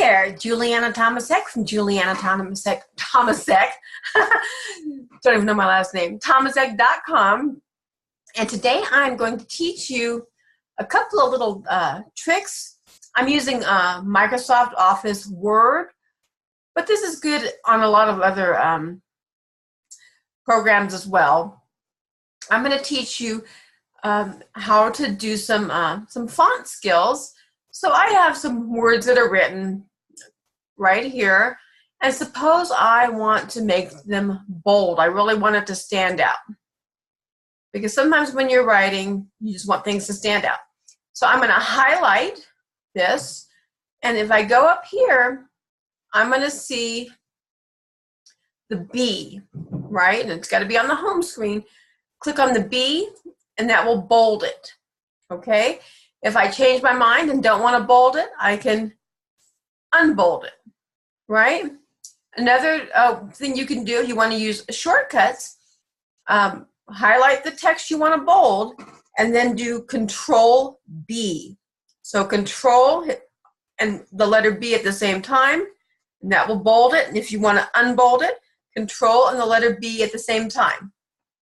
there, Juliana Tomasek from Juliana Tomasek. Don't even know my last name. Tomasek.com. And today I'm going to teach you a couple of little tricks. I'm using Microsoft Office Word, but this is good on a lot of other programs as well. I'm going to teach you how to do some font skills. So I have some words that are written right here, and suppose I want to make them bold. I really want it to stand out, because sometimes when you're writing, you just want things to stand out. So I'm going to highlight this, and if I go up here, I'm going to see the B, right? And it's got to be on the home screen. Click on the B, and that will bold it, okay? If I change my mind and don't want to bold it, I can unbold it, right? Another thing you can do if you want to use shortcuts, highlight the text you want to bold, and then do Control B. So Control and the letter B at the same time, and that will bold it. And if you want to unbold it, Control and the letter B at the same time.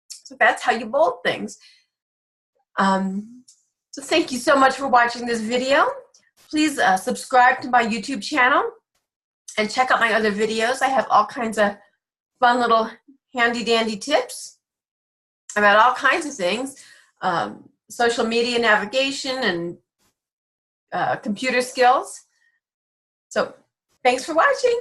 So that's how you bold things. So thank you so much for watching this video. Please subscribe to my YouTube channel and check out my other videos. I have all kinds of fun little handy-dandy tips about all kinds of things, social media navigation and computer skills. So thanks for watching.